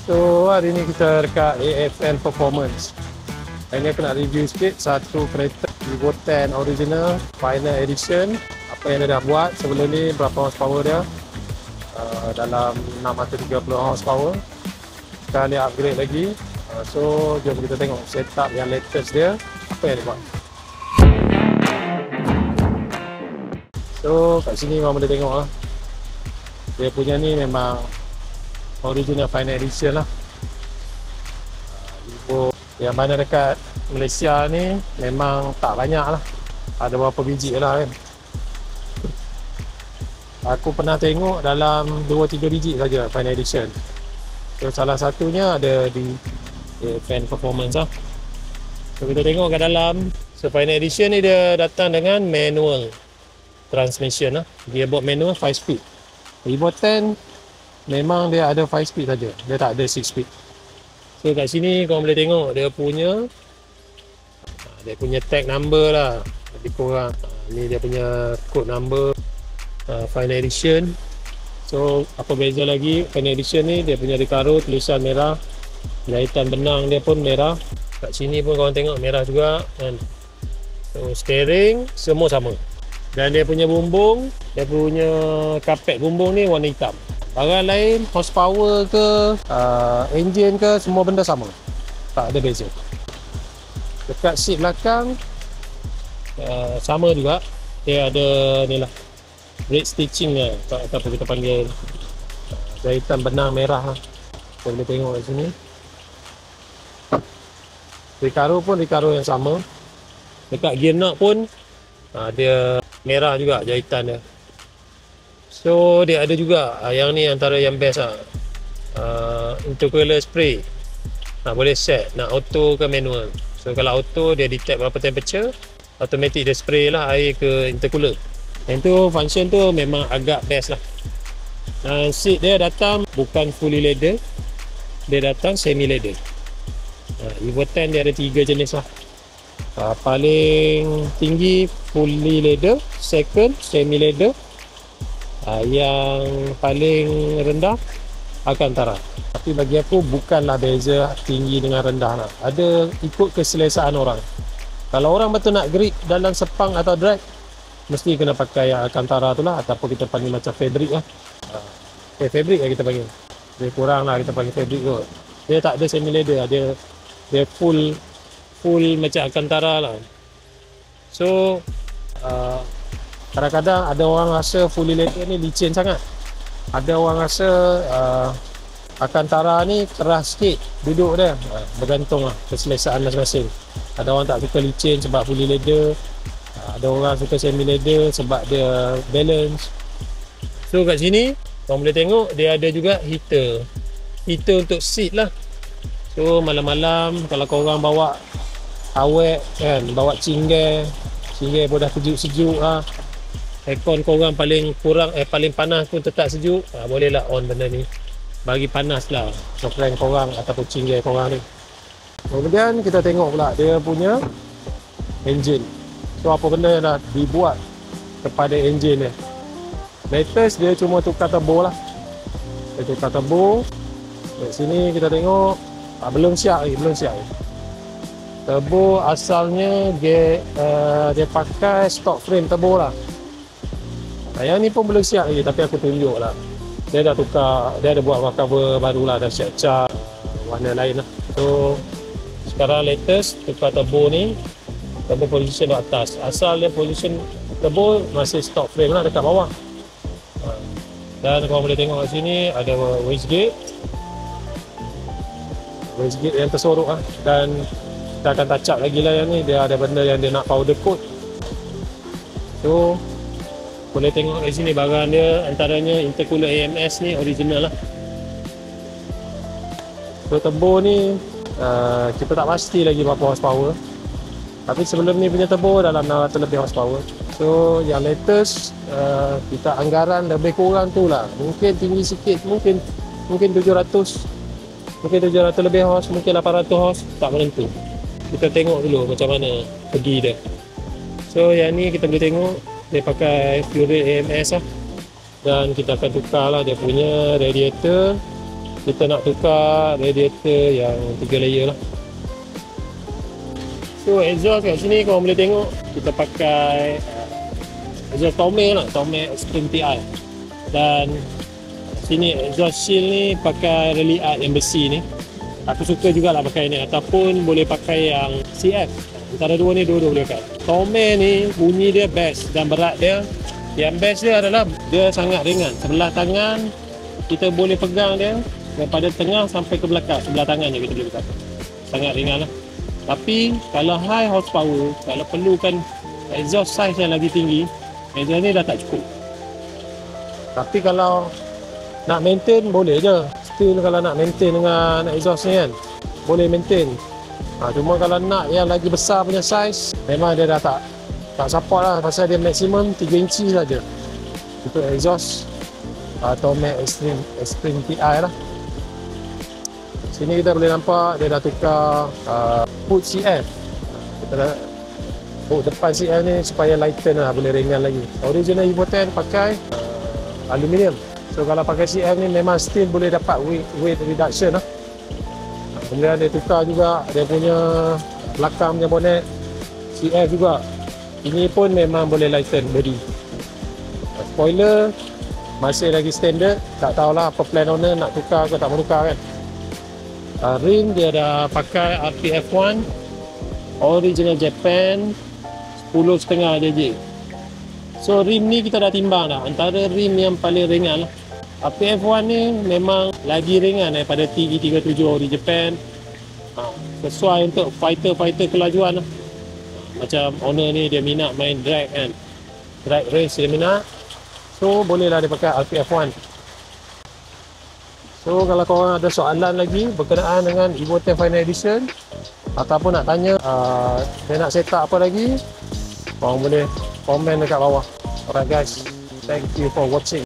So hari ni kita dekat AFL Performance. Hari ni aku nak review sikit satu kereta Evo 10 original final edition. Apa yang dia dah buat sebelum ni, berapa horsepower dia, dalam 6 atau 30 horsepower. Sekarang dia upgrade lagi. So jom kita tengok setup yang latest dia, apa yang dia buat. So kat sini korang boleh tengok lah, dia punya ni memang original final edition lah. Evo yang mana dekat Malaysia ni memang tak banyak lah, ada beberapa biji lah kan. Aku pernah tengok dalam 2-3 biji saja final edition. So salah satunya ada di fan performance lah. So kita tengok kat dalam. So final edition ni dia datang dengan manual transmission lah. Dia buat manual 5 speed. Evo 10 memang dia ada 5 speed saja, dia tak ada 6 speed. So kat sini korang boleh tengok dia punya tag number lah. Lebih kurang ni dia punya code number final edition. So apa beza lagi, final edition ni dia punya recaro tulisan merah, jahitan benang dia pun merah. Kat sini pun korang tengok merah juga kan. So steering semua sama. Dan dia punya bumbung, dia punya kapet bumbung ni warna hitam. Barang lain, horsepower ke, engine ke, semua benda sama. Tak ada beza. Dekat seat belakang, sama juga. Dia ada ni lah, brake stitching lah, apa kita panggil, jahitan benang merah lah. Kita boleh tengok kat sini. Recaro pun recaro yang sama. Dekat gear knob pun, dia merah juga jahitan dia. So dia ada juga yang ni antara yang best lah, intercooler spray. Boleh set nak auto ke manual. So kalau auto dia detect berapa temperature, automatic dia spray lah air ke intercooler. Yang tu function tu memang agak best lah. Seat dia datang bukan fully leather, dia datang semi leather. Evo 10 dia ada 3 jenis lah. Paling tinggi fully leather, second semi leather, yang paling rendah Alcantara. Tapi bagi aku bukanlah beza tinggi dengan rendah lah. Ada ikut keselesaan orang. Kalau orang betul nak grip dalam sepang atau drag, mesti kena pakai yang Alcantara tu lah, ataupun kita panggil macam fabric lah. Fabric lah kita panggil. Dia kurang lah kita panggil fabric kot. Dia tak ada semi leather, dia full macam Alcantara lah. So kadang-kadang ada orang rasa fully leather ni licin sangat. Ada orang rasa Alcantara ni keras sikit duduk dia. Bergantung lah keselesaan masing-masing. Ada orang tak suka licin sebab fully leather, ada orang suka semi leather sebab dia balance. So kat sini korang boleh tengok dia ada juga heater untuk seat lah. So malam-malam kalau korang bawa awet kan, bawa cinggai pun dah sejuk-sejuk lah, aircon korang paling kurang paling panas pun tetap sejuk, bolehlah on benda ni, bagi panas lah sokren korang ataupun cinggai korang ni. Kemudian kita tengok pula dia punya engine. So apa benda yang dah dibuat kepada engine dia. Latest dia cuma tukar turbo lah. Dia tukar turbo. Kat sini kita tengok belum siap lagi. Turbo asalnya dia pakai stock frame turbo lah. Yang ni pun belum siap lagi, tapi aku tunjuk lah. Dia dah tukar, dia ada buat cover baru lah, dah siap cat warna lain lah. So sekarang latest tukar turbo ni, turbo position di atas. Asal dia position turbo masih stock frame lah dekat bawah. Dan korang boleh tengok kat sini ada wastegate yang tersorok lah. Dan kita akan touch up lagi lah yang ni, dia ada benda yang dia nak powder coat. So boleh tengok kat sini barang dia, antaranya intercooler AMS ni original lah. So turbo ni kita tak pasti lagi berapa horsepower, tapi sebelum ni punya turbo dalam 600 lebih horsepower. So yang latest kita anggaran lebih kurang tu lah, mungkin tinggi sikit, mungkin 700, mungkin 700 lebih horse, mungkin 800 horse, tak menentu. Kita tengok dulu macam mana pergi dia. So yang ni kita boleh tengok dia pakai fuel rate AMS lah. Dan kita akan tukar lah dia punya radiator kita nak tukar radiator yang 3 layer lah. So exhaust kat sini korang boleh tengok kita pakai exhaust Tome lah, Tome Extreme TI. Dan sini exhaust shield ni pakai Rally Art yang besi ni. Aku suka jugalah pakai ni, ataupun boleh pakai yang CF. Antara dua ni dua-dua boleh pakai. Tome ni bunyi dia best dan berat dia. Yang best dia adalah dia sangat ringan. Sebelah tangan kita boleh pegang dia daripada tengah sampai ke belakang. Sebelah tangan je kita boleh pegang. Sangat ringan lah. Tapi kalau high horsepower, kalau perlukan exhaust size yang lagi tinggi, exhaust ni dah tak cukup. Tapi kalau nak maintain boleh je. Still kalau nak maintain dengan exhaust ni kan, boleh maintain. Cuma kalau nak yang lagi besar punya size, memang dia dah tak support lah. Pasal dia maksimum 3 inci saja untuk exhaust Tome Extreme TI lah. Sini kita boleh nampak dia dah tukar hood CF. Kita dah hood depan CF ni supaya lighten lah, boleh ringan lagi. Original Evo 10 pakai aluminium. So kalau pakai CF ni memang still boleh dapat weight reduction lah. Kemudian dia tukar juga dia punya belakang punya bonnet CF juga. Ini pun memang boleh lighten body. Spoiler masih lagi standard. Tak tahulah apa plan owner nak tukar ke tak mau tukar kan. Rim dia dah pakai RPF1 original Japan 10.5 jj. So rim ni kita dah timbang dah, antara rim yang paling ringan lah. RPF1 ni memang lagi ringan daripada TE37 ori Japan. Sesuai untuk fighter kelajuan lah. Macam owner ni dia minat main drag kan, drag race dia minat, so bolehlah dia pakai RPF1. So kalau korang ada soalan lagi berkenaan dengan Evo 10 Final Edition, ataupun nak tanya dia nak set up apa lagi, korang boleh komen dekat bawah. Alright guys, thank you for watching.